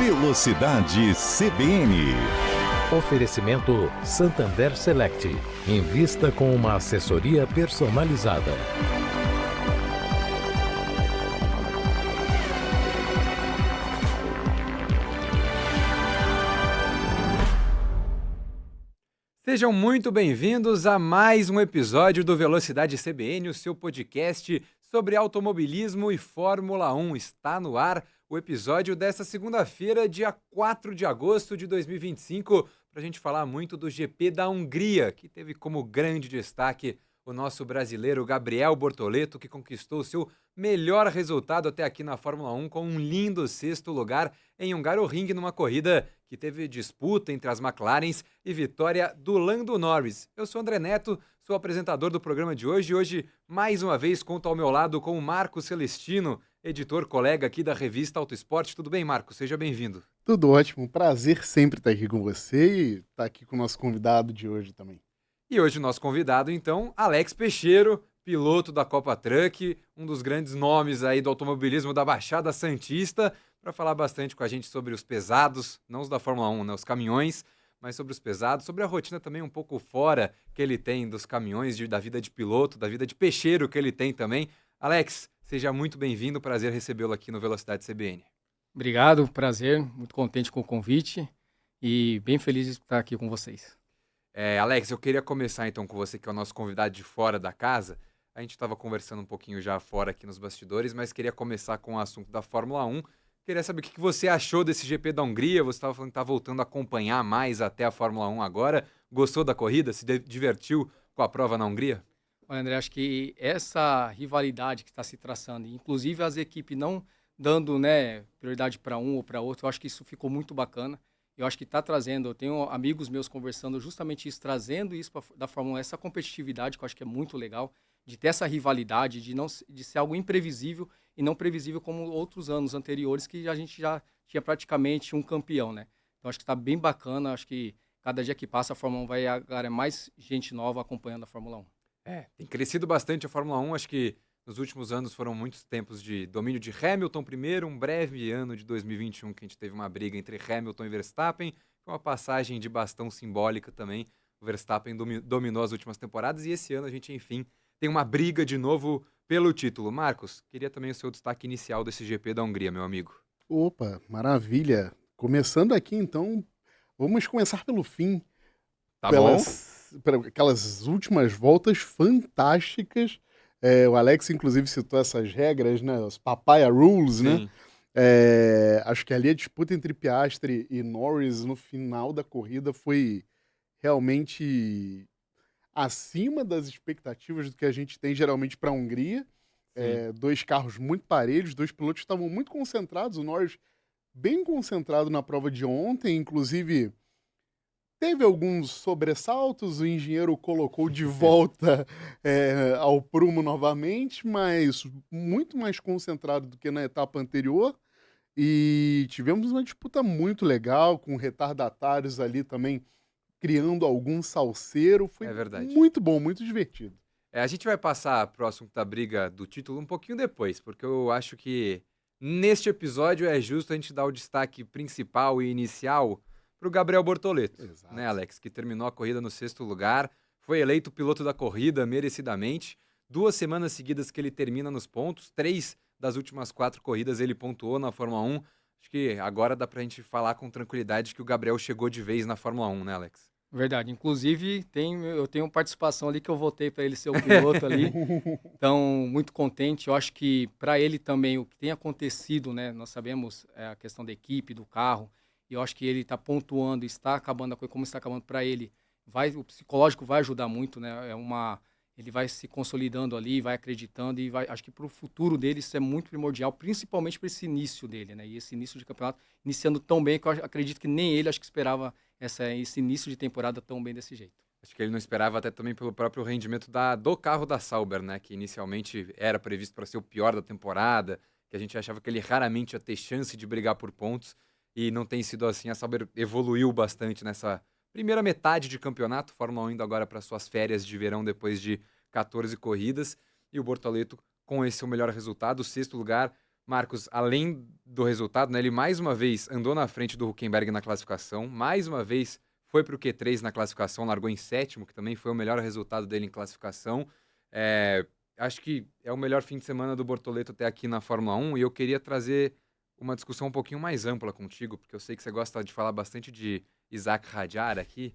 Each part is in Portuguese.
Velocidade CBN. Oferecimento Santander Select. Invista com uma assessoria personalizada. Sejam muito bem-vindos a mais um episódio do Velocidade CBN, o seu podcast sobre automobilismo e Fórmula 1. Está no ar o episódio desta segunda-feira, dia 4 de agosto de 2025, para a gente falar muito do GP da Hungria, que teve como grande destaque o nosso brasileiro Gabriel Bortoleto, que conquistou o seu melhor resultado até aqui na Fórmula 1 com um lindo sexto lugar em Hungaroring, numa corrida que teve disputa entre as McLarens e vitória do Lando Norris. Eu sou André Neto, sou apresentador do programa de hoje e hoje, mais uma vez, conto ao meu lado com o Marco Celestino, editor, colega aqui da revista Auto Esporte. Tudo bem, Marco? Seja bem-vindo. Tudo ótimo, prazer sempre estar aqui com você e estar aqui com o nosso convidado de hoje também. E hoje o nosso convidado, então, Alex Peixeiro, piloto da Copa Truck, um dos grandes nomes aí do automobilismo da Baixada Santista, para falar bastante com a gente sobre os pesados, não os da Fórmula 1, né, os caminhões, mas sobre os pesados, sobre a rotina também um pouco fora que ele tem dos caminhões, da vida de piloto, da vida de peixeiro que ele tem também. Alex, seja muito bem-vindo, prazer recebê-lo aqui no Velocidade CBN. Obrigado, prazer, muito contente com o convite e bem feliz de estar aqui com vocês. Alex, eu queria começar então com você, que é o nosso convidado de fora da casa. A gente estava conversando um pouquinho já fora aqui nos bastidores, mas queria começar com o assunto da Fórmula 1. Queria saber o que você achou desse GP da Hungria. Você estava falando que está voltando a acompanhar mais até a Fórmula 1 agora. Gostou da corrida? Se divertiu com a prova na Hungria? Olha, André, acho que essa rivalidade que está se traçando, inclusive as equipes não dando, prioridade para um ou para outro, eu acho que isso ficou muito bacana. Eu acho que está trazendo, eu tenho amigos meus conversando justamente isso, trazendo isso da Fórmula 1, essa competitividade que eu acho que é muito legal, de ter essa rivalidade, de ser algo imprevisível e não previsível como outros anos anteriores, que a gente já tinha praticamente um campeão, né? Então acho que está bem bacana, acho que cada dia que passa a Fórmula 1 vai agora mais gente nova acompanhando a Fórmula 1. Tem crescido bastante a Fórmula 1, acho que nos últimos anos foram muitos tempos de domínio de Hamilton primeiro, um breve ano de 2021 que a gente teve uma briga entre Hamilton e Verstappen, com uma passagem de bastão simbólica também. O Verstappen dominou as últimas temporadas e esse ano a gente, enfim, tem uma briga de novo pelo título. Marcos, queria também o seu destaque inicial desse GP da Hungria, meu amigo. Opa, maravilha. Começando aqui, então, vamos começar pelo fim. Tá bom? Aquelas últimas voltas fantásticas. O Alex, inclusive, citou essas regras, né? Os Papaya Rules, Sim. né? Acho que ali a disputa entre Piastri e Norris no final da corrida foi realmente acima das expectativas do que a gente tem geralmente para a Hungria. Dois carros muito parelhos, dois pilotos estavam muito concentrados, o Norris bem concentrado na prova de ontem, inclusive teve alguns sobressaltos, o engenheiro colocou de volta ao prumo novamente, mas muito mais concentrado do que na etapa anterior. E tivemos uma disputa muito legal, com retardatários ali também criando algum salseiro. Foi muito bom, muito divertido. A gente vai passar pro assunto da briga do título um pouquinho depois, porque eu acho que neste episódio é justo a gente dar o destaque principal e inicial para o Gabriel Bortoleto, né, Alex? Que terminou a corrida no sexto lugar, foi eleito piloto da corrida merecidamente. 2 semanas seguidas que ele termina nos pontos, 3 das últimas 4 corridas ele pontuou na Fórmula 1. Acho que agora dá pra gente falar com tranquilidade que o Gabriel chegou de vez na Fórmula 1, né, Alex? Verdade. Inclusive, eu tenho participação ali que eu votei para ele ser o piloto ali. Então, muito contente. Eu acho que para ele também o que tem acontecido, né? Nós sabemos a questão da equipe, do carro. E eu acho que ele está pontuando, está acabando a coisa, como está acabando para ele. O psicológico vai ajudar muito, né? Ele vai se consolidando ali, vai acreditando e acho que para o futuro dele isso é muito primordial, principalmente para esse início dele, né? E esse início de campeonato, iniciando tão bem que eu acredito que nem ele acho que esperava esse início de temporada tão bem desse jeito. Acho que ele não esperava até também pelo próprio rendimento do carro da Sauber, né? Que inicialmente era previsto para ser o pior da temporada, que a gente achava que ele raramente ia ter chance de brigar por pontos e não tem sido assim. A Sauber evoluiu bastante nessa primeira metade de campeonato, Fórmula 1 indo agora para suas férias de verão depois de 14 corridas, e o Bortoleto com esse o melhor resultado, o 6º lugar, Marcos, além do resultado, né, ele mais uma vez andou na frente do Hülkenberg na classificação, mais uma vez foi para o Q3 na classificação, largou em sétimo, que também foi o melhor resultado dele em classificação. Acho que é o melhor fim de semana do Bortoleto até aqui na Fórmula 1 e eu queria trazer uma discussão um pouquinho mais ampla contigo, porque eu sei que você gosta de falar bastante de Isaac Hadjar aqui.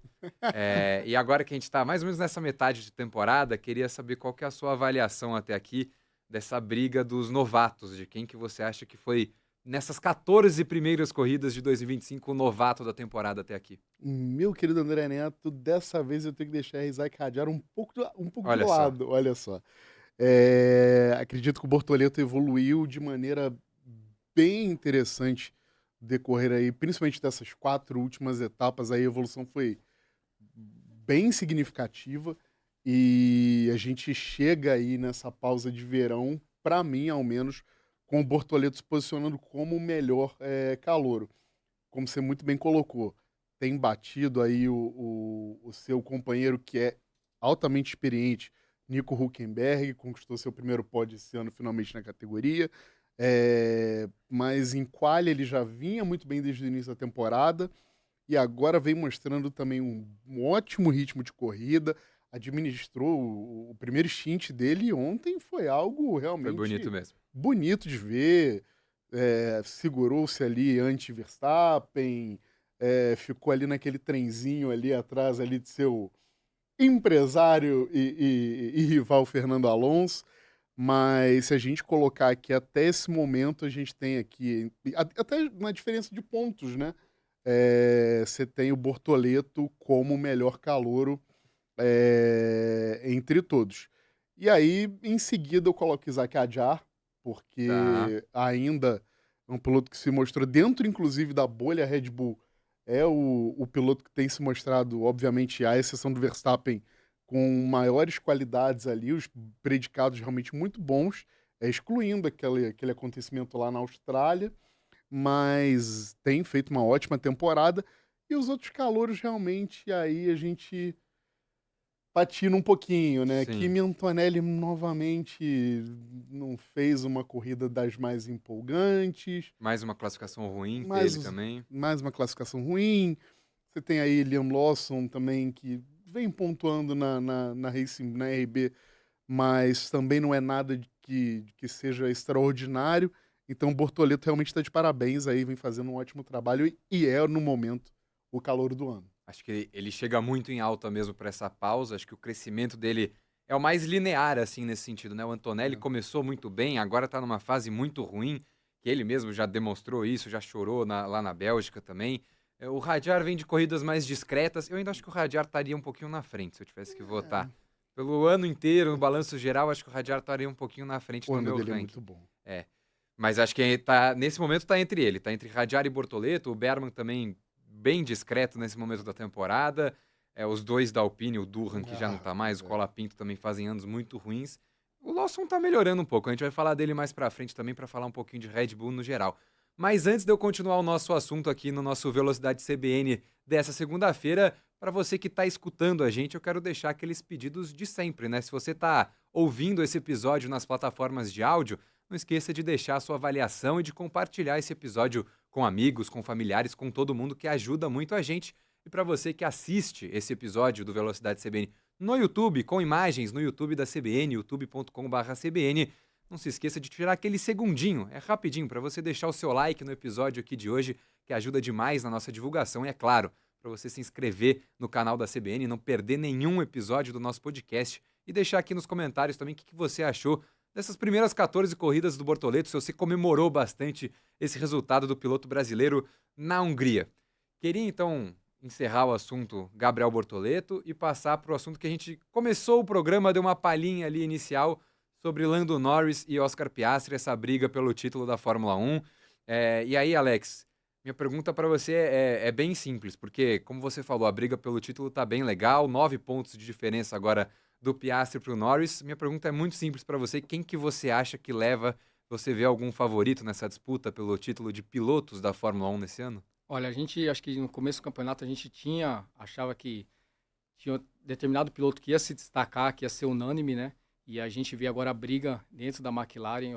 E agora que a gente está mais ou menos nessa metade de temporada, queria saber qual que é a sua avaliação até aqui dessa briga dos novatos, de quem que você acha que foi, nessas 14 primeiras corridas de 2025, o novato da temporada até aqui. Meu querido André Neto, dessa vez eu tenho que deixar Isaac Hadjar um pouco de Olha só. lado, olha só. Acredito que o Bortoleto evoluiu de maneira bem interessante no decorrer aí, principalmente dessas 4 últimas etapas, aí a evolução foi bem significativa e a gente chega aí nessa pausa de verão, para mim ao menos, com o Bortoleto se posicionando como o melhor calouro. Como você muito bem colocou, tem batido aí o seu companheiro que é altamente experiente, Nico Hülkenberg, conquistou seu primeiro pódio esse ano finalmente na categoria, mas em quali ele já vinha muito bem desde o início da temporada e agora vem mostrando também um ótimo ritmo de corrida, administrou o primeiro stint dele ontem, foi algo realmente Foi bonito mesmo. bonito de ver, segurou-se ali anti-Verstappen, ficou ali naquele trenzinho ali atrás ali de seu empresário e rival Fernando Alonso, mas se a gente colocar aqui até esse momento, a gente tem aqui, até na diferença de pontos, né? Você tem o Bortoleto como o melhor calouro entre todos. E aí, em seguida, eu coloco Isaac Hadjar, porque ainda é um piloto que se mostrou dentro, inclusive, da bolha Red Bull, é o piloto que tem se mostrado, obviamente, à exceção do Verstappen, com maiores qualidades ali, os predicados realmente muito bons, excluindo aquele acontecimento lá na Austrália, mas tem feito uma ótima temporada, e os outros calouros realmente, aí a gente patina um pouquinho, né? Sim. Kimi Antonelli novamente não fez uma corrida das mais empolgantes, Mais uma classificação ruim Mais dele os- também. mais uma classificação ruim. Você tem aí Liam Lawson também, que vem pontuando na Racing, na RB, mas também não é nada que seja extraordinário. Então o Bortoleto realmente está de parabéns aí, vem fazendo um ótimo trabalho e é, no momento, o calouro do ano. Acho que ele chega muito em alta mesmo para essa pausa. Acho que o crescimento dele é o mais linear, assim, nesse sentido, né? O Antonelli começou muito bem, agora tá numa fase muito ruim, que ele mesmo já demonstrou isso, já chorou lá na Bélgica também. O Hadjar vem de corridas mais discretas. Eu ainda acho que o Hadjar estaria um pouquinho na frente, se eu tivesse que votar. Pelo ano inteiro, no balanço geral, acho que o Hadjar estaria um pouquinho na frente O no ano meu dele é ranking. muito bom. Mas acho que nesse momento tá entre ele, tá entre Hadjar e Bortoleto. O Berman também bem discreto nesse momento da temporada. Os dois da Alpine, o Durham, que já não tá mais, o Colapinto também fazem anos muito ruins. O Lawson tá melhorando um pouco, a gente vai falar dele mais pra frente também pra falar um pouquinho de Red Bull no geral. Mas antes de eu continuar o nosso assunto aqui no nosso Velocidade CBN dessa segunda-feira, para você que tá escutando a gente, eu quero deixar aqueles pedidos de sempre, né? Se você tá ouvindo esse episódio nas plataformas de áudio, não esqueça de deixar a sua avaliação e de compartilhar esse episódio com amigos, com familiares, com todo mundo, que ajuda muito a gente. E para você que assiste esse episódio do Velocidade CBN no YouTube, com imagens no YouTube da CBN, youtube.com/CBN, não se esqueça de tirar aquele segundinho, é rapidinho, para você deixar o seu like no episódio aqui de hoje, que ajuda demais na nossa divulgação. E é claro, para você se inscrever no canal da CBN e não perder nenhum episódio do nosso podcast. E deixar aqui nos comentários também o que você achou dessas primeiras 14 corridas do Bortoleto, se você comemorou bastante esse resultado do piloto brasileiro na Hungria. Queria, então, encerrar o assunto Gabriel Bortoleto e passar para o assunto que a gente começou o programa, deu uma palhinha ali inicial sobre Lando Norris e Oscar Piastri, essa briga pelo título da Fórmula 1. E aí, Alex, minha pergunta para você é bem simples, porque, como você falou, a briga pelo título tá bem legal, 9 pontos de diferença agora do Piastri para o Norris. Minha pergunta é muito simples para você. Quem que você acha que leva? Você vê algum favorito nessa disputa pelo título de pilotos da Fórmula 1 nesse ano? Olha, acho que no começo do campeonato a gente achava que tinha um determinado piloto que ia se destacar, que ia ser unânime, né? E a gente vê agora a briga dentro da McLaren.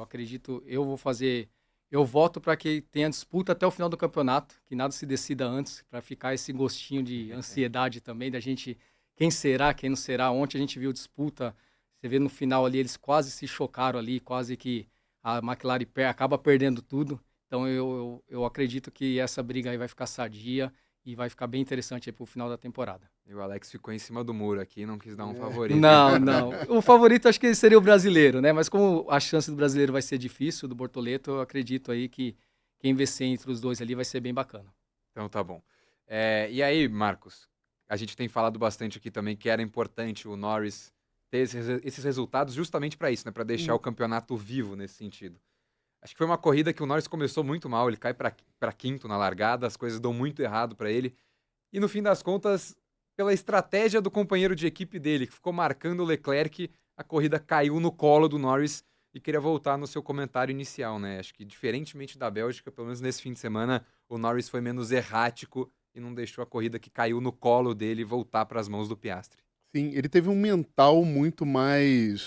Eu vou fazer Eu voto para que tenha disputa até o final do campeonato, que nada se decida antes, para ficar esse gostinho de ansiedade também da gente, quem será, quem não será. Ontem a gente viu disputa, você vê no final ali, eles quase se chocaram ali, quase que a McLaren acaba perdendo tudo. Então eu acredito que essa briga aí vai ficar sadia e vai ficar bem interessante aí pro final da temporada. E o Alex ficou em cima do muro aqui, não quis dar um favorito. Não, não. O favorito acho que seria o brasileiro, né? Mas como a chance do brasileiro vai ser difícil, do Bortoleto, eu acredito aí que quem vencer entre os dois ali vai ser bem bacana. Então tá bom. E aí, Marcos, a gente tem falado bastante aqui também que era importante o Norris ter esses resultados justamente para isso, né? Para deixar o campeonato vivo nesse sentido. Acho que foi uma corrida que o Norris começou muito mal, ele cai para quinto na largada, as coisas dão muito errado para ele. E no fim das contas, pela estratégia do companheiro de equipe dele, que ficou marcando o Leclerc, a corrida caiu no colo do Norris. E queria voltar no seu comentário inicial, né? Acho que diferentemente da Bélgica, pelo menos nesse fim de semana, o Norris foi menos errático e não deixou a corrida que caiu no colo dele voltar para as mãos do Piastri. Sim, ele teve um mental muito mais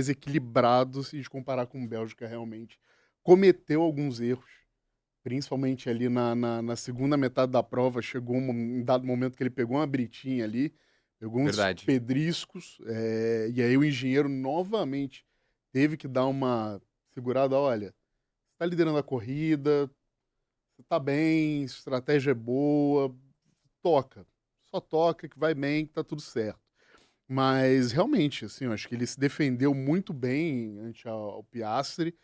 equilibrado se a gente comparar com Bélgica realmente. Cometeu alguns erros, principalmente ali na segunda metade da prova, chegou um dado momento que ele pegou uma britinha ali, pegou uns Verdade. pedriscos, e aí o engenheiro novamente teve que dar uma segurada, olha, você tá liderando a corrida, você tá bem, estratégia é boa, toca, só toca que vai bem, que tá tudo certo. Mas realmente, assim, eu acho que ele se defendeu muito bem ante ao Piastri.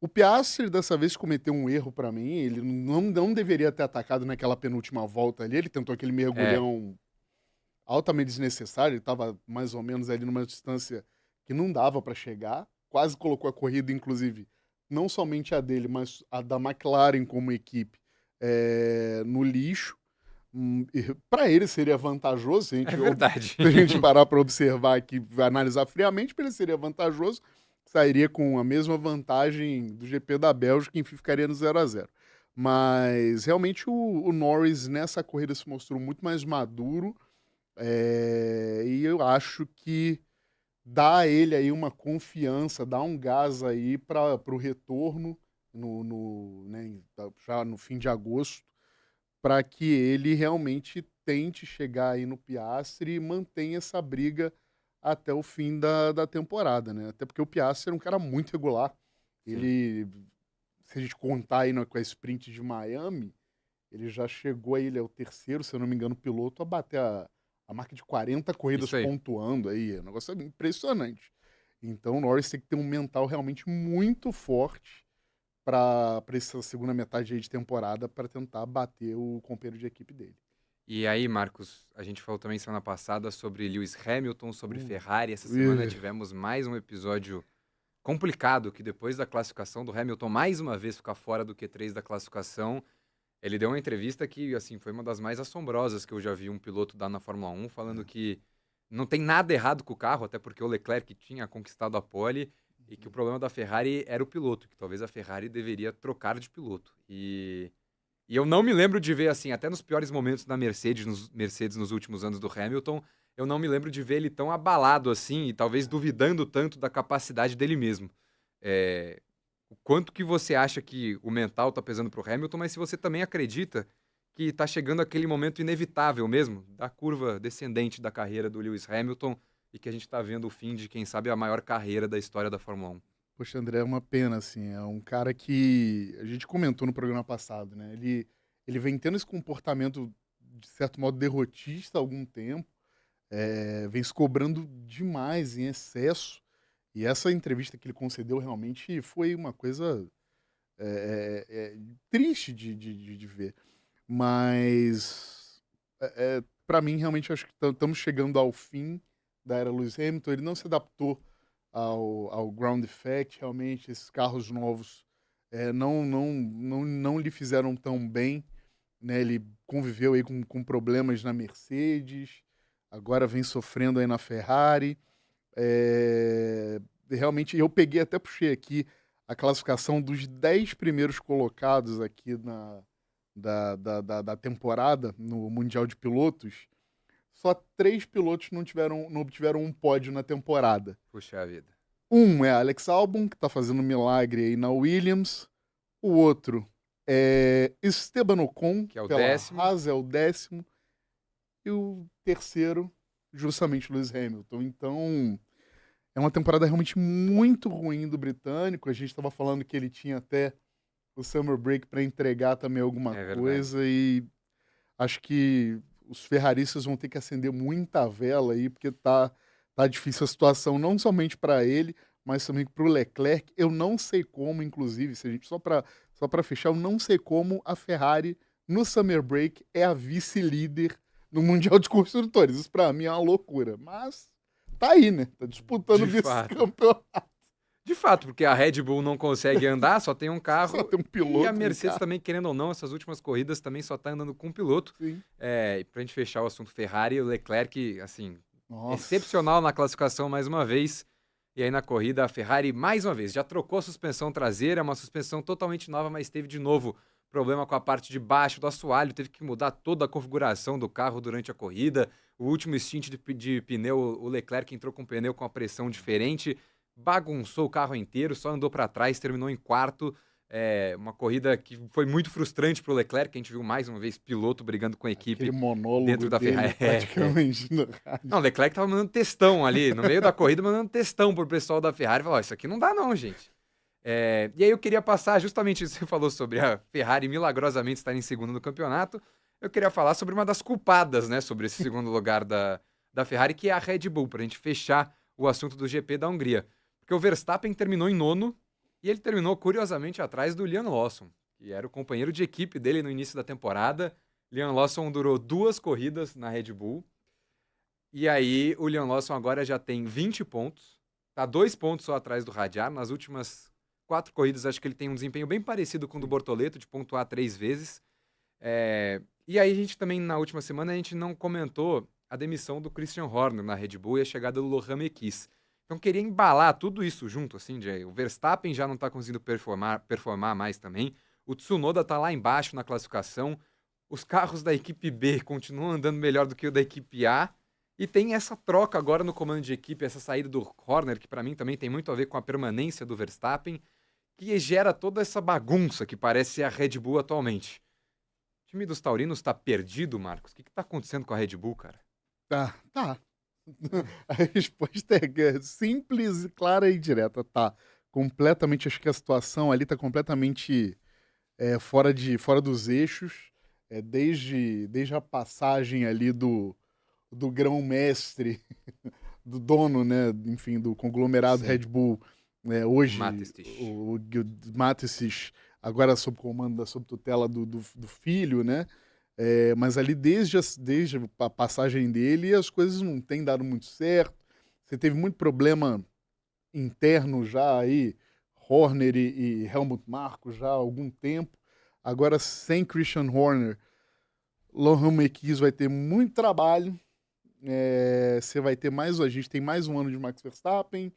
O Piastri dessa vez cometeu um erro pra mim, ele não deveria ter atacado naquela penúltima volta ali, ele tentou aquele mergulhão altamente desnecessário, ele tava mais ou menos ali numa distância que não dava pra chegar, quase colocou a corrida, inclusive, não somente a dele, mas a da McLaren como equipe, no lixo. Para ele seria vantajoso, se a gente, É verdade. se a gente parar para observar aqui, analisar friamente, para ele seria vantajoso, sairia com a mesma vantagem do GP da Bélgica, enfim, ficaria no 0-0. Mas realmente o Norris nessa corrida se mostrou muito mais maduro, e eu acho que dá a ele aí uma confiança, dá um gás aí para o retorno né, já no fim de agosto, para que ele realmente tente chegar aí no Piastri e mantenha essa briga até o fim da temporada, né? Até porque o Piastri era um cara muito regular. Ele, se a gente contar aí com a sprint de Miami, ele já chegou aí, ele é o terceiro, se eu não me engano, piloto a bater a marca de 40 corridas pontuando aí. É um negócio impressionante. Então o Norris tem que ter um mental realmente muito forte para essa segunda metade aí de temporada para tentar bater o companheiro de equipe dele. E aí, Marcos, a gente falou também semana passada sobre Lewis Hamilton, sobre Ferrari. Essa semana tivemos mais um episódio complicado, que depois da classificação do Hamilton, mais uma vez ficar fora do Q3 da classificação, ele deu uma entrevista que, assim, foi uma das mais assombrosas que eu já vi um piloto dar na Fórmula 1, falando que não tem nada errado com o carro, até porque o Leclerc tinha conquistado a pole, e que o problema da Ferrari era o piloto, que talvez a Ferrari deveria trocar de piloto. E eu não me lembro de ver, assim, até nos piores momentos da Mercedes nos últimos anos do Hamilton, eu não me lembro de ver ele tão abalado assim e talvez duvidando tanto da capacidade dele mesmo. O quanto que você acha que o mental tá pesando pro Hamilton, mas se você também acredita que tá chegando aquele momento inevitável mesmo, da curva descendente da carreira do Lewis Hamilton, e que a gente tá vendo o fim de, quem sabe, a maior carreira da história da Fórmula 1. Poxa, André, é uma pena, assim, é um cara que a gente comentou no programa passado, né? Ele vem tendo esse comportamento, de certo modo, derrotista há algum tempo, vem se cobrando demais, em excesso, e essa entrevista que ele concedeu realmente foi uma coisa triste de ver. Mas, para mim, realmente, acho que estamos chegando ao fim da era Lewis Hamilton. Ele não se adaptou ao ground effect, realmente, esses carros novos não lhe fizeram tão bem, né? Ele conviveu aí com problemas na Mercedes, agora vem sofrendo aí na Ferrari. Realmente, eu puxei aqui a classificação dos 10 primeiros colocados aqui da temporada no Mundial de Pilotos. Só 3 pilotos não obtiveram um pódio na temporada. Puxa vida. Um é Alex Albon, que está fazendo um milagre aí na Williams. O outro é Esteban Ocon, Que é o pela 10º. Haas, é o 10º. E o terceiro, justamente Lewis Hamilton. Então, é uma temporada realmente muito ruim do britânico. A gente estava falando que ele tinha até o Summer Break para entregar também alguma É verdade. coisa. E acho que os ferraristas vão ter que acender muita vela aí, porque tá difícil a situação, não somente para ele, mas também para o Leclerc. Eu não sei como, inclusive, se a gente só para fechar, eu não sei como a Ferrari no Summer Break é a vice-líder no Mundial de Construtores. Isso para mim é uma loucura, mas tá aí, né? Tá disputando De fato. vice-campeonato. De fato, porque a Red Bull não consegue andar, só tem um carro. Só tem um piloto. E a no Mercedes carro. também, querendo ou não, essas últimas corridas também só tá andando com um piloto. Sim. E pra gente fechar o assunto Ferrari, o Leclerc, assim, Nossa. excepcional na classificação mais uma vez. E aí na corrida a Ferrari, mais uma vez, já trocou a suspensão traseira, uma suspensão totalmente nova, mas teve de novo problema com a parte de baixo do assoalho, teve que mudar toda a configuração do carro durante a corrida. O último stint de pneu, o Leclerc entrou com pneu com a pressão diferente, bagunçou o carro inteiro, só andou para trás, terminou em quarto. Uma corrida que foi muito frustrante para o Leclerc, que a gente viu mais uma vez piloto brigando com a equipe. Aquele monólogo dentro da dele, Ferrari. praticamente. No rádio. Não, o Leclerc tava mandando textão ali, no meio da corrida, mandando textão pro pessoal da Ferrari. Falou, isso aqui não dá não, gente. E aí eu queria passar justamente isso que você falou sobre a Ferrari milagrosamente estar em segundo no campeonato. Eu queria falar sobre uma das culpadas, né, sobre esse segundo lugar da Ferrari, que é a Red Bull, pra gente fechar o assunto do GP da Hungria. Porque o Verstappen terminou em nono e ele terminou curiosamente atrás do Liam Lawson, que era o companheiro de equipe dele no início da temporada. Liam Lawson durou 2 corridas na Red Bull. E aí o Liam Lawson agora já tem 20 pontos, tá 2 pontos só atrás do Radiar. Nas últimas 4 corridas acho que ele tem um desempenho bem parecido com o do Bortoleto, de pontuar 3 vezes. E aí a gente também, na última semana, a gente não comentou a demissão do Christian Horner na Red Bull e a chegada do Lohan Mekies. Então queria embalar tudo isso junto, assim, o Verstappen já não tá conseguindo performar mais também, o Tsunoda tá lá embaixo na classificação, os carros da equipe B continuam andando melhor do que o da equipe A, e tem essa troca agora no comando de equipe, essa saída do Horner, que para mim também tem muito a ver com a permanência do Verstappen, que gera toda essa bagunça que parece ser a Red Bull atualmente. O time dos taurinos tá perdido, Marcos? O que tá acontecendo com a Red Bull, cara? Tá. A resposta é simples, clara e direta. Tá completamente, acho que a situação ali tá completamente fora dos eixos. Desde a passagem ali do grão-mestre, do dono, né, enfim, do conglomerado Sim. Red Bull, hoje Mateschitz. o Mateschitz, agora sob comando, sob tutela do filho, né? Mas ali desde a passagem dele as coisas não têm dado muito certo. Você teve muito problema interno já aí, Horner e Helmut Marko já há algum tempo. Agora sem Christian Horner, Lohan Mekies vai ter muito trabalho. Você vai ter a gente tem mais um ano de Max Verstappen.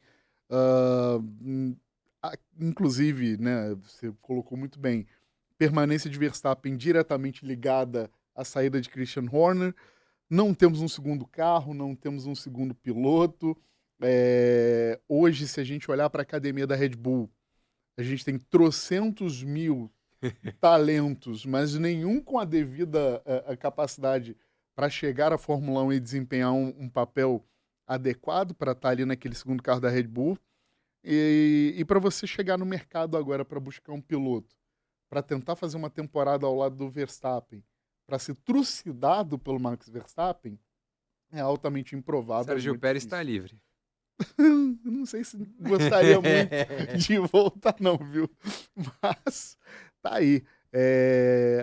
Inclusive, né, você colocou muito bem, permanência de Verstappen diretamente ligada à saída de Christian Horner. Não temos um segundo carro, não temos um segundo piloto. Hoje, se a gente olhar para a academia da Red Bull, a gente tem trocentos mil talentos, mas nenhum com a devida capacidade para chegar à Fórmula 1 e desempenhar um papel adequado para estar ali naquele segundo carro da Red Bull. E para você chegar no mercado agora para buscar um piloto, para tentar fazer uma temporada ao lado do Verstappen, para ser trucidado pelo Max Verstappen, é altamente improvável. Sérgio Pérez está livre. Não sei se gostaria muito de voltar não, viu? Mas tá aí.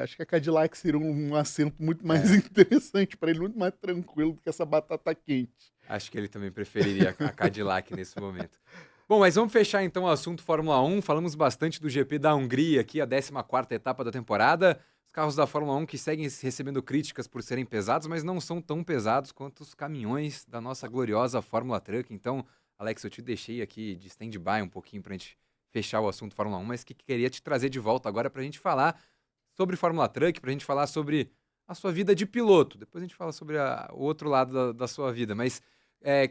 Acho que a Cadillac seria um assento muito mais interessante para ele, muito mais tranquilo do que essa batata quente. Acho que ele também preferiria a Cadillac nesse momento. Bom, mas vamos fechar então o assunto Fórmula 1. Falamos bastante do GP da Hungria aqui, a 14ª etapa da temporada. Os carros da Fórmula 1 que seguem recebendo críticas por serem pesados, mas não são tão pesados quanto os caminhões da nossa gloriosa Fórmula Truck. Então, Alex, eu te deixei aqui de stand-by um pouquinho pra gente fechar o assunto Fórmula 1, mas que queria te trazer de volta agora pra gente falar sobre Fórmula Truck, pra gente falar sobre a sua vida de piloto. Depois a gente fala sobre o outro lado da sua vida, mas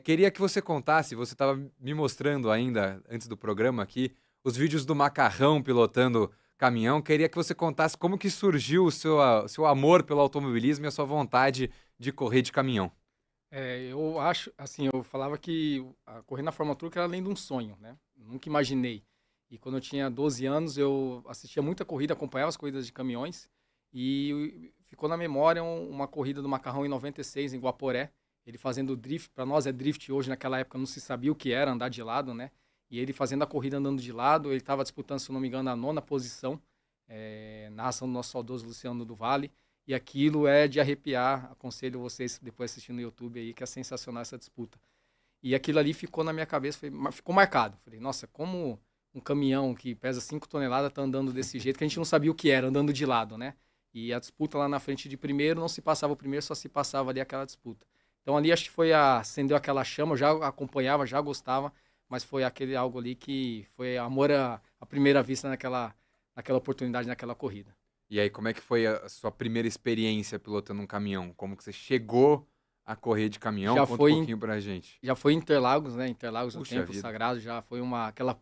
queria que você contasse, você estava me mostrando ainda, antes do programa aqui, os vídeos do Macarrão pilotando caminhão. Queria que você contasse como que surgiu o seu amor pelo automobilismo e a sua vontade de correr de caminhão. Eu acho, assim, eu falava que correr na Fórmula Truck era além de um sonho, né? Nunca imaginei. E quando eu tinha 12 anos, eu assistia muita corrida, acompanhava as corridas de caminhões e ficou na memória uma corrida do Macarrão em 96, em Guaporé, ele fazendo drift. Para nós é drift hoje, naquela época não se sabia o que era andar de lado, né? E ele fazendo a corrida andando de lado, ele estava disputando, se eu não me engano, a 9ª posição, narração do nosso saudoso Luciano do Vale. E aquilo é de arrepiar. Aconselho vocês depois assistindo no YouTube aí, que é sensacional essa disputa. E aquilo ali ficou na minha cabeça, ficou marcado. Falei, nossa, como um caminhão que pesa 5 toneladas tá andando desse jeito, que a gente não sabia o que era, andando de lado, né? E a disputa lá na frente de primeiro, não se passava o primeiro, só se passava ali aquela disputa. Então ali acho que acendeu aquela chama, eu já acompanhava, já gostava, mas foi algo ali que foi amor à primeira vista naquela oportunidade, naquela corrida. E aí, como é que foi a sua primeira experiência pilotando um caminhão? Como que você chegou a correr de caminhão? Conta um pouquinho pra gente. Já foi em Interlagos, né? Interlagos, Puxa o tempo vida. sagrado, já foi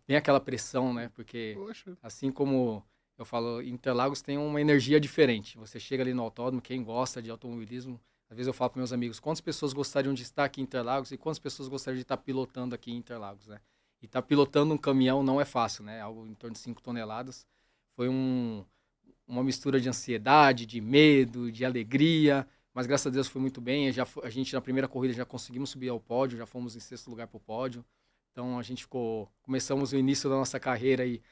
bem aquela pressão, né? Porque, Poxa. assim como eu falo, Interlagos tem uma energia diferente. Você chega ali no autódromo, quem gosta de automobilismo, às vezes eu falo para meus amigos, quantas pessoas gostariam de estar aqui em Interlagos e quantas pessoas gostariam de estar pilotando aqui em Interlagos, né? E estar pilotando um caminhão não é fácil, né? Algo em torno de 5 toneladas. Foi uma mistura de ansiedade, de medo, de alegria, mas graças a Deus foi muito bem. A gente na primeira corrida já conseguimos subir ao pódio, já fomos em 6º lugar para o pódio. Então a gente começamos o início da nossa carreira aí,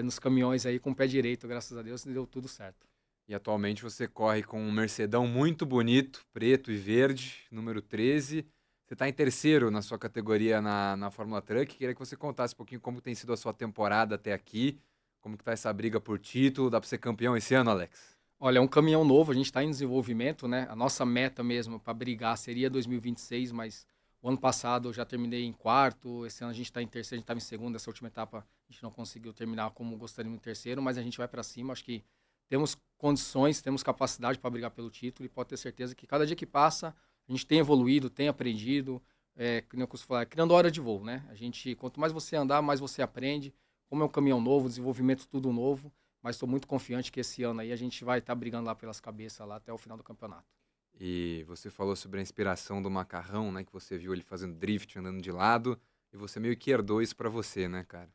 nos caminhões aí com o pé direito, graças a Deus, e deu tudo certo. E atualmente você corre com um Mercedão muito bonito, preto e verde, número 13. Você está em terceiro na sua categoria na Fórmula Truck. Queria que você contasse um pouquinho como tem sido a sua temporada até aqui, como que tá essa briga por título. Dá para ser campeão esse ano, Alex? Olha, é um caminhão novo, a gente está em desenvolvimento, né? A nossa meta mesmo para brigar seria 2026, mas o ano passado eu já terminei em 4º, esse ano a gente está em terceiro, a gente estava em segundo, essa última etapa a gente não conseguiu terminar como gostaríamos em terceiro, mas a gente vai para cima, acho que temos condições, temos capacidade para brigar pelo título e pode ter certeza que cada dia que passa a gente tem evoluído, tem aprendido, como eu costumo falar, criando hora de voo, né? Quanto mais você andar, mais você aprende. Como é um caminhão novo, desenvolvimento tudo novo, mas estou muito confiante que esse ano aí a gente vai estar brigando lá pelas cabeças lá até o final do campeonato. E você falou sobre a inspiração do Macarrão, né? Que você viu ele fazendo drift, andando de lado, e você meio que herdou isso para você, né, cara?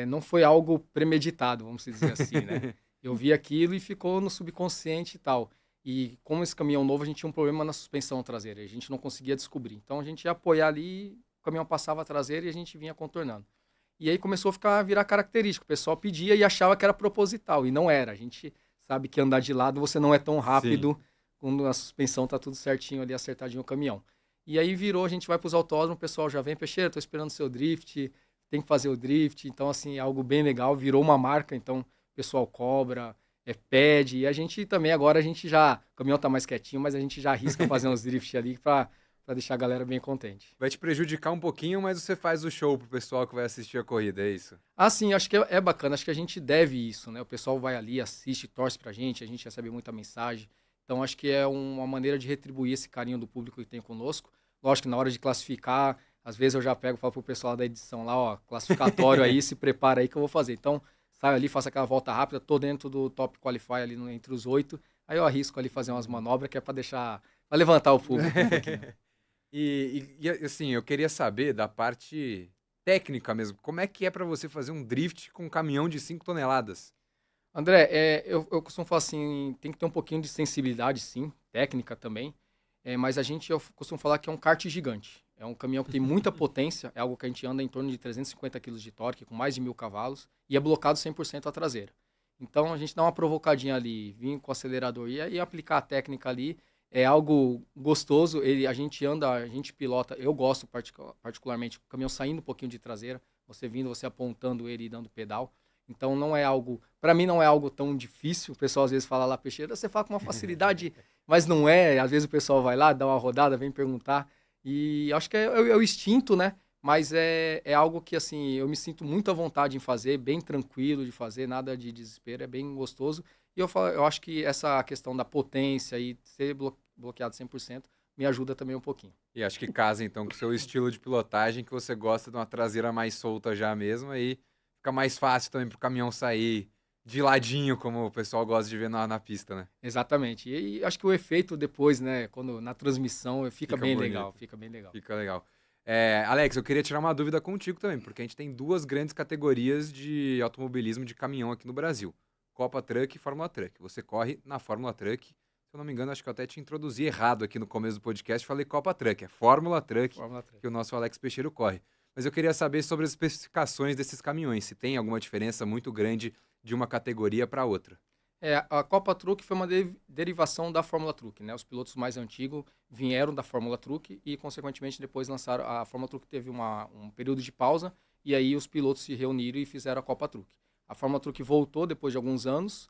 Não foi algo premeditado, vamos dizer assim, né? Eu vi aquilo e ficou no subconsciente e tal. E como esse caminhão novo, a gente tinha um problema na suspensão traseira, a gente não conseguia descobrir. Então a gente ia apoiar ali, o caminhão passava a traseira e a gente vinha contornando. E aí começou a virar característico. O pessoal pedia e achava que era proposital. E não era. A gente sabe que andar de lado você não é tão rápido. Sim. Quando a suspensão tá tudo certinho ali, acertadinho o caminhão. E aí virou, a gente vai para os autódromos, o pessoal já vem, Peixeira, tô esperando seu drift, tem que fazer o drift. Então, assim, é algo bem legal. Virou uma marca, então o pessoal cobra, pede. E a gente também, agora a gente já... O caminhão tá mais quietinho, mas a gente já arrisca fazer uns drifts ali para deixar a galera bem contente. Vai te prejudicar um pouquinho, mas você faz o show pro pessoal que vai assistir a corrida, é isso? Ah, sim, acho que é bacana, acho que a gente deve isso, né? O pessoal vai ali, assiste, torce pra gente, a gente recebe muita mensagem. Então, acho que é uma maneira de retribuir esse carinho do público que tem conosco. Lógico que na hora de classificar, às vezes eu já pego e falo pro pessoal da edição lá, ó, classificatório aí, se prepara aí que eu vou fazer. Então, saio ali, faço aquela volta rápida, tô dentro do top qualify ali entre os 8, aí eu arrisco ali fazer umas manobras que é pra levantar o público um pouquinho. E assim, eu queria saber da parte técnica mesmo. Como é que é para você fazer um drift com um caminhão de 5 toneladas? André, eu costumo falar assim, tem que ter um pouquinho de sensibilidade, sim, técnica também. Mas eu costumo falar que é um kart gigante. É um caminhão que tem muita potência, é algo que a gente anda em torno de 350 kg de torque, com mais de 1.000 cavalos, e é blocado 100% a traseira. Então a gente dá uma provocadinha ali, vir com o acelerador e aplicar a técnica ali. É algo gostoso, a gente anda, a gente pilota, eu gosto particularmente, o caminhão saindo um pouquinho de traseira, você vindo, você apontando ele e dando pedal. Então não é algo, para mim não é algo tão difícil, o pessoal às vezes fala lá, Peixeira, você fala com uma facilidade, mas não é, às vezes o pessoal vai lá, dá uma rodada, vem perguntar, e acho que é o instinto, né? Mas é algo que, assim, eu me sinto muito à vontade em fazer, bem tranquilo de fazer, nada de desespero, é bem gostoso. E eu acho que essa questão da potência e ser bloqueado 100% me ajuda também um pouquinho. E acho que casa, então, com o seu estilo de pilotagem, que você gosta de uma traseira mais solta já mesmo, aí fica mais fácil também pro caminhão sair de ladinho, como o pessoal gosta de ver na pista, né? Exatamente. E acho que o efeito depois, né, quando na transmissão, fica bem bonito. legal, fica bem legal. Fica legal. Alex, eu queria tirar uma dúvida contigo também, porque a gente tem duas grandes categorias de automobilismo de caminhão aqui no Brasil. Copa Truck e Fórmula Truck. Você corre na Fórmula Truck. Se eu não me engano, acho que eu até te introduzi errado aqui no começo do podcast. Falei Copa Truck, é Fórmula Truck que o nosso Alex Peixeiro corre. Mas eu queria saber sobre as especificações desses caminhões, se tem alguma diferença muito grande de uma categoria para outra. A Copa Truck foi uma derivação da Fórmula Truck, né? Os pilotos mais antigos vieram da Fórmula Truck e, consequentemente, depois lançaram... A Fórmula Truck teve um período de pausa e aí os pilotos se reuniram e fizeram a Copa Truck. A Fórmula Truck voltou depois de alguns anos.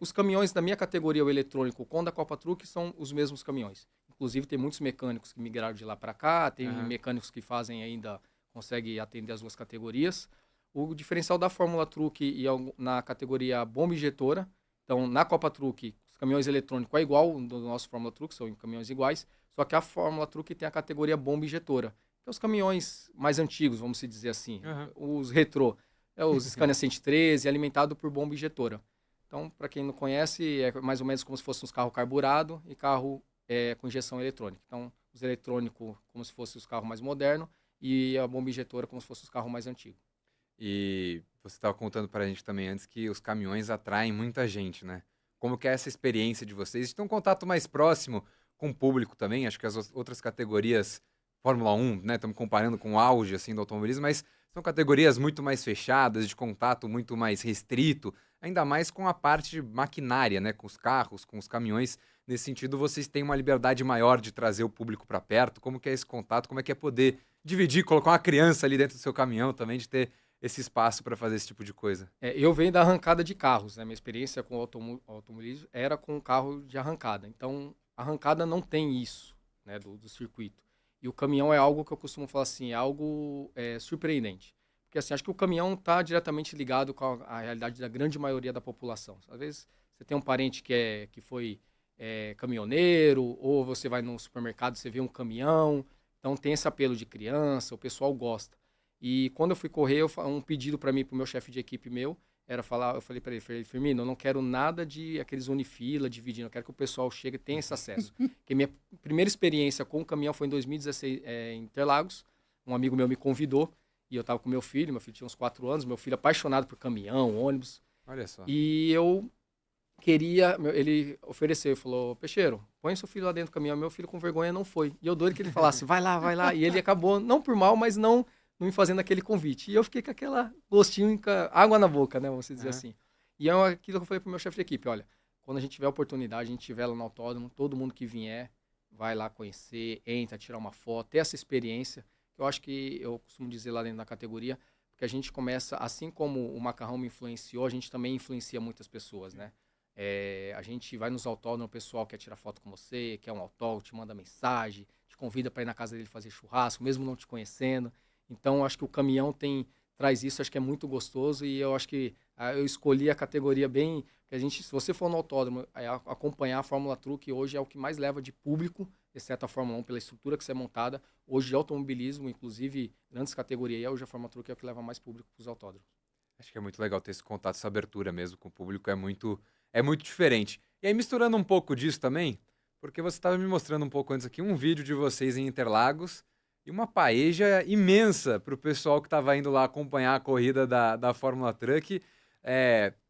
Os caminhões da minha categoria, o eletrônico, com da Copa Truck, são os mesmos caminhões. Inclusive, tem muitos mecânicos que migraram de lá para cá, tem mecânicos que fazem ainda, conseguem atender as duas categorias. O diferencial da Fórmula Truck e na categoria bomba injetora, então, na Copa Truck, os caminhões eletrônicos é igual do nosso Fórmula Truck, são caminhões iguais, só que a Fórmula Truck tem a categoria bomba injetora, que é os caminhões mais antigos, vamos dizer assim, os retrô, os Scania 113, alimentado por bomba injetora. Então, para quem não conhece, é mais ou menos como se fosse uns carros carburados e carro com injeção eletrônica. Então, os eletrônicos como se fossem os carros mais modernos e a bomba injetora como se fossem os carros mais antigos. E você estava contando para a gente também antes que os caminhões atraem muita gente, né? Como que é essa experiência de vocês? De ter um contato mais próximo com o público também? Acho que as outras categorias, Fórmula 1, né? Estamos comparando com o auge assim, do automobilismo, mas são categorias muito mais fechadas, de contato muito mais restrito, ainda mais com a parte maquinária, né? Com os carros, com os caminhões. Nesse sentido, vocês têm uma liberdade maior de trazer o público para perto. Como que é esse contato? Como é que é poder dividir, colocar uma criança ali dentro do seu caminhão também, de ter esse espaço para fazer esse tipo de coisa? Eu venho da arrancada de carros, né? Minha experiência com o automobilismo era com carro de arrancada. Então, a arrancada não tem isso, né, do circuito. E o caminhão é algo que eu costumo falar assim, é algo surpreendente. Porque assim, acho que o caminhão está diretamente ligado com a realidade da grande maioria da população. Às vezes, você tem um parente que foi caminhoneiro, ou você vai no supermercado, você vê um caminhão. Então, tem esse apelo de criança, o pessoal gosta. E quando eu fui correr, um pedido para mim, para o meu chefe de equipe meu, era falar, eu falei para ele, Firmino, eu não quero nada de aqueles unifila, dividindo, eu quero que o pessoal chegue e tenha esse acesso. Porque minha primeira experiência com o caminhão foi em 2016, em Interlagos. Um amigo meu me convidou, e eu estava com meu filho tinha uns 4 anos, meu filho apaixonado por caminhão, ônibus. Olha só. E eu queria, ele ofereceu, falou, Peixeiro, põe seu filho lá dentro do caminhão. Meu filho com vergonha não foi. E eu doido que ele falasse, vai lá. E ele acabou, não por mal, mas não me fazendo aquele convite. E eu fiquei com aquela gostinho, água na boca, né, vamos dizer assim. E é aquilo que eu falei pro meu chefe de equipe, olha, quando a gente tiver a oportunidade, a gente estiver lá no autódromo, todo mundo que vier, vai lá conhecer, entra, tirar uma foto, ter essa experiência. Eu acho que, eu costumo dizer lá dentro da categoria, porque a gente começa, assim como o Macarrão me influenciou, a gente também influencia muitas pessoas, né? A gente vai nos autódromos, o pessoal quer tirar foto com você, quer um autógrafo, te manda mensagem, te convida para ir na casa dele fazer churrasco, mesmo não te conhecendo. Então, acho que o caminhão traz isso, acho que é muito gostoso e eu acho que eu escolhi a categoria bem... Que a gente, se você for no autódromo, acompanhar a Fórmula Truck hoje é o que mais leva de público, exceto a Fórmula 1, pela estrutura que você é montada. Hoje, de automobilismo, inclusive, grandes categorias, hoje a Fórmula Truck é o que leva mais público para os autódromos. Acho que é muito legal ter esse contato, essa abertura mesmo com o público, é muito diferente. E aí, misturando um pouco disso também, porque você estava me mostrando um pouco antes aqui um vídeo de vocês em Interlagos, e uma paeja imensa para o pessoal que estava indo lá acompanhar a corrida da Fórmula Truck.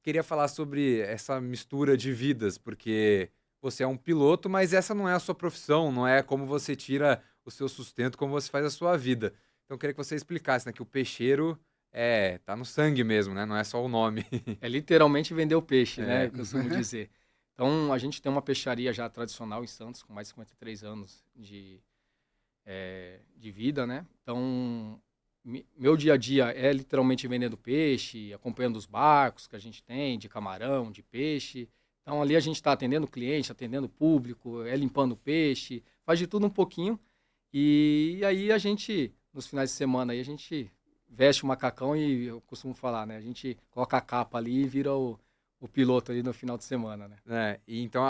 Queria falar sobre essa mistura de vidas, porque você é um piloto, mas essa não é a sua profissão, não é como você tira o seu sustento, como você faz a sua vida. Então, eu queria que você explicasse, né, que o peixeiro tá no sangue mesmo, né? Não é só o nome. É literalmente vender o peixe, né? Eu costumo dizer. Então, a gente tem uma peixaria já tradicional em Santos, com mais de 53 anos de vida, né? Então, meu dia a dia é literalmente vendendo peixe, acompanhando os barcos que a gente tem, de camarão, de peixe. Então, ali a gente está atendendo o cliente, atendendo o público, limpando o peixe, faz de tudo um pouquinho. E aí a gente, nos finais de semana, aí a gente veste o macacão e eu costumo falar, né? A gente coloca a capa ali e vira o piloto ali no final de semana, né? E então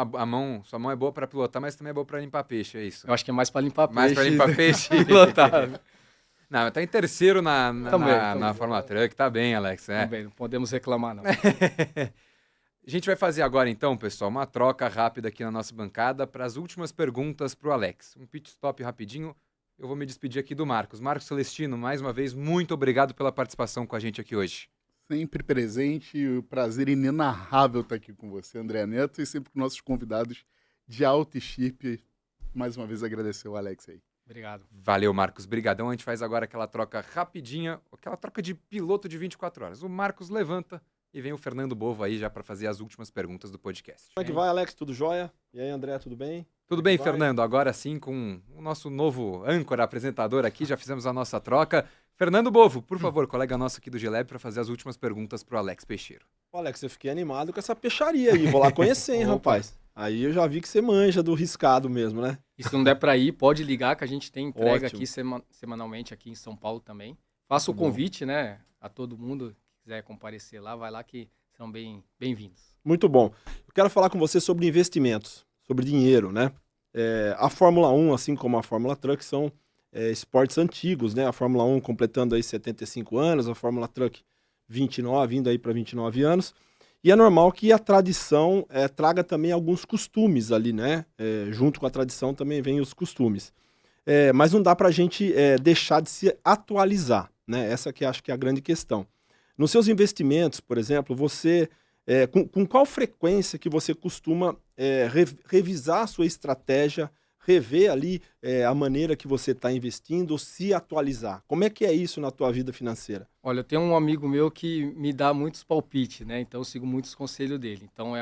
sua mão é boa para pilotar, mas também é boa para limpar peixe, é isso? Eu acho que é mais para limpar peixe. Mais para limpar peixe e pilotar. Não, tá em terceiro na Também. Fórmula Truck, tá bem, Alex. Também, não podemos reclamar, não. A gente vai fazer agora, então, pessoal, uma troca rápida aqui na nossa bancada para as últimas perguntas para o Alex. Um pit stop rapidinho. Eu vou me despedir aqui do Marcos. Marcos Celestino, mais uma vez, muito obrigado pela participação com a gente aqui hoje. Sempre presente, o prazer inenarrável estar aqui com você, André Neto, e sempre com nossos convidados de alta estirpe. Mais uma vez agradecer o Alex aí. Obrigado. Valeu, Marcos. Brigadão. A gente faz agora aquela troca rapidinha, aquela troca de piloto de 24 horas. O Marcos levanta e vem o Fernando Bovo aí já para fazer as últimas perguntas do podcast. Como é que vai, Alex? Tudo jóia? E aí, André, tudo bem? Tudo bem, Vai. Fernando? Agora sim, com o nosso novo âncora, apresentador aqui, já fizemos a nossa troca. Fernando Bovo, por favor, colega nosso aqui do Gileb, para fazer as últimas perguntas para o Alex Peixeiro. Ô, Alex, eu fiquei animado com essa peixaria aí. Vou lá conhecer, hein, Opa. rapaz? Aí eu já vi que você manja do riscado mesmo, né? E se não der para ir, pode ligar que a gente tem entrega Ótimo. aqui semanalmente aqui em São Paulo também. Faça o Muito bom. convite, né, a todo mundo que quiser comparecer lá, vai lá que são bem-vindos. Muito bom. Eu quero falar com você sobre investimentos, sobre dinheiro, né? A Fórmula 1, assim como a Fórmula Truck, são esportes antigos, né? A Fórmula 1 completando aí 75 anos, a Fórmula Truck 29, indo aí para 29 anos. E é normal que a tradição traga também alguns costumes ali, né? Junto com a tradição também vem os costumes. Mas não dá para a gente deixar de se atualizar, né? Essa que acho que é a grande questão. Nos seus investimentos, por exemplo, você com qual frequência que você costuma revisar a sua estratégia, rever ali a maneira que você está investindo, se atualizar? Como é que é isso na tua vida financeira? Olha, eu tenho um amigo meu que me dá muitos palpites, né? Então eu sigo muitos conselhos dele. Então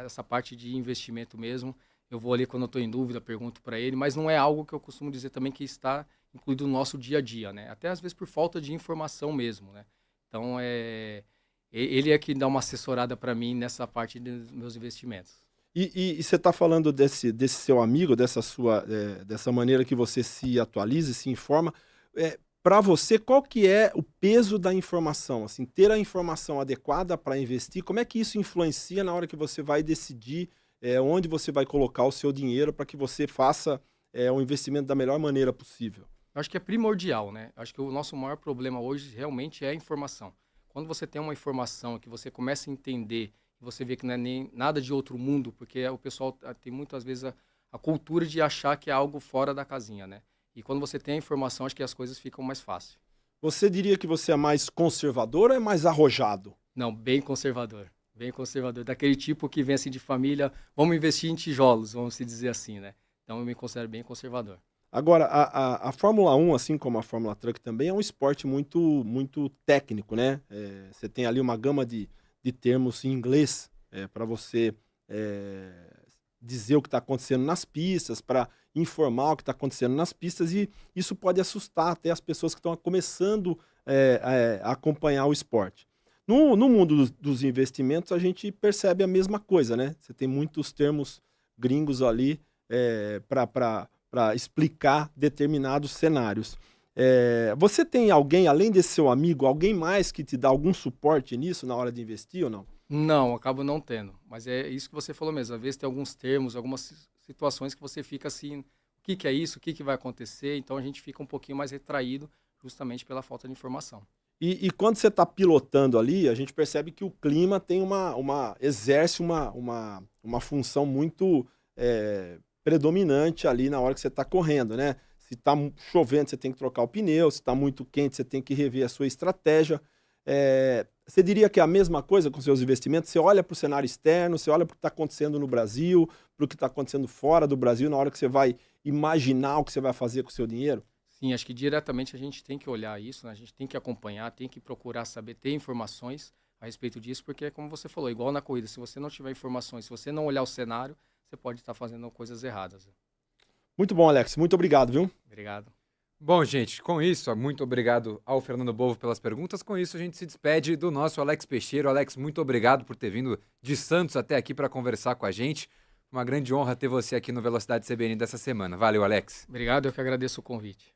essa parte de investimento mesmo, eu vou ali quando eu estou em dúvida, pergunto para ele, mas não é algo que eu costumo dizer também que está incluído no nosso dia a dia, né? Até às vezes por falta de informação mesmo, né? Então ele é que dá uma assessorada para mim nessa parte dos meus investimentos. E você está falando desse seu amigo, dessa maneira que você se atualiza e se informa. Para você, qual que é o peso da informação? Assim, ter a informação adequada para investir, como é que isso influencia na hora que você vai decidir onde você vai colocar o seu dinheiro para que você faça um investimento da melhor maneira possível? Eu acho que é primordial, né? Eu acho que o nosso maior problema hoje realmente é a informação. Quando você tem uma informação que você começa a entender, você vê que não é nem nada de outro mundo, porque o pessoal tem muitas vezes a cultura de achar que é algo fora da casinha, né? E quando você tem a informação, acho que as coisas ficam mais fáceis. Você diria que você é mais conservador ou é mais arrojado? Não, bem conservador. Bem conservador. Daquele tipo que vem assim de família, vamos investir em tijolos, vamos se dizer assim, né? Então eu me considero bem conservador. Agora, a Fórmula 1, assim como a Fórmula Truck, também é um esporte muito, muito técnico, né? Você tem ali uma gama de termos em inglês para você dizer o que está acontecendo nas pistas, para informar o que está acontecendo nas pistas, e isso pode assustar até as pessoas que estão começando a acompanhar o esporte. No mundo dos investimentos, a gente percebe a mesma coisa, né? Você tem muitos termos gringos ali para explicar determinados cenários. Você tem alguém, além desse seu amigo, alguém mais que te dá algum suporte nisso na hora de investir ou não? Não, acabo não tendo. Mas é isso que você falou mesmo. Às vezes tem alguns termos, algumas situações que você fica assim, o que é isso, o que vai acontecer? Então a gente fica um pouquinho mais retraído justamente pela falta de informação. E quando você está pilotando ali, a gente percebe que o clima tem exerce uma função muito predominante ali na hora que você está correndo, né? Se está chovendo, você tem que trocar o pneu. Se está muito quente, você tem que rever a sua estratégia. Você diria que é a mesma coisa com seus investimentos? Você olha para o cenário externo, você olha para o que está acontecendo no Brasil, para o que está acontecendo fora do Brasil, na hora que você vai imaginar o que você vai fazer com o seu dinheiro? Sim, acho que diretamente a gente tem que olhar isso, né? A gente tem que acompanhar, tem que procurar saber, ter informações a respeito disso, porque como você falou, igual na corrida, se você não tiver informações, se você não olhar o cenário, você pode estar fazendo coisas erradas. Muito bom, Alex. Muito obrigado, viu? Obrigado. Bom, gente, com isso, muito obrigado ao Fernando Bovo pelas perguntas. Com isso, a gente se despede do nosso Alex Peixeiro. Alex, muito obrigado por ter vindo de Santos até aqui para conversar com a gente. Uma grande honra ter você aqui no Velocidade CBN dessa semana. Valeu, Alex. Obrigado, eu que agradeço o convite.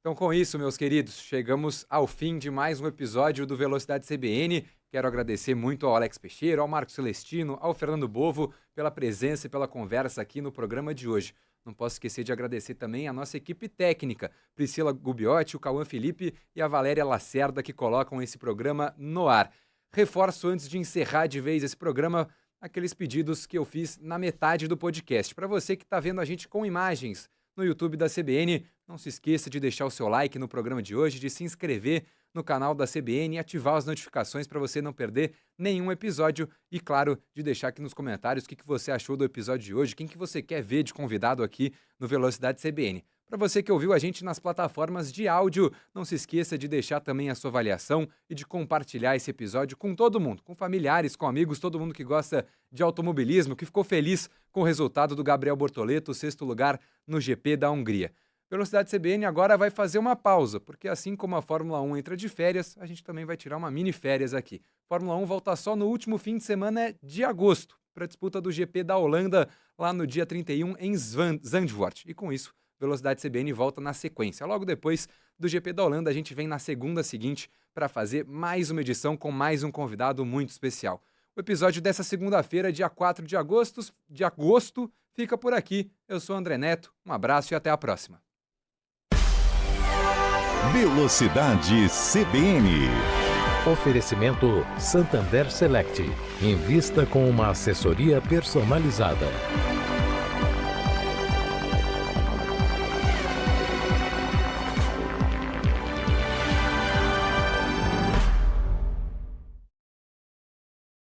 Então, com isso, meus queridos, chegamos ao fim de mais um episódio do Velocidade CBN. Quero agradecer muito ao Alex Peixeira, ao Marcos Celestino, ao Fernando Bovo pela presença e pela conversa aqui no programa de hoje. Não posso esquecer de agradecer também a nossa equipe técnica, Priscila Gubiotti, o Cauã Felipe e a Valéria Lacerda, que colocam esse programa no ar. Reforço, antes de encerrar de vez esse programa, aqueles pedidos que eu fiz na metade do podcast. Para você que está vendo a gente com imagens no YouTube da CBN, não se esqueça de deixar o seu like no programa de hoje, de se inscrever no canal da CBN e ativar as notificações para você não perder nenhum episódio e, claro, de deixar aqui nos comentários o que você achou do episódio de hoje, quem que você quer ver de convidado aqui no Velocidade CBN. Para você que ouviu a gente nas plataformas de áudio, não se esqueça de deixar também a sua avaliação e de compartilhar esse episódio com todo mundo, com familiares, com amigos, todo mundo que gosta de automobilismo, que ficou feliz com o resultado do Gabriel Bortoleto, 6º lugar no GP da Hungria. Velocidade CBN agora vai fazer uma pausa, porque assim como a Fórmula 1 entra de férias, a gente também vai tirar uma mini férias aqui. Fórmula 1 volta só no último fim de semana de agosto, para a disputa do GP da Holanda, lá no dia 31 em Zandvoort. E com isso, Velocidade CBN volta na sequência. Logo depois do GP da Holanda, a gente vem na segunda seguinte para fazer mais uma edição com mais um convidado muito especial. O episódio dessa segunda-feira, dia 4 de agosto, fica por aqui. Eu sou o André Neto, um abraço e até a próxima. Velocidade CBN. Oferecimento Santander Select. Invista com uma assessoria personalizada.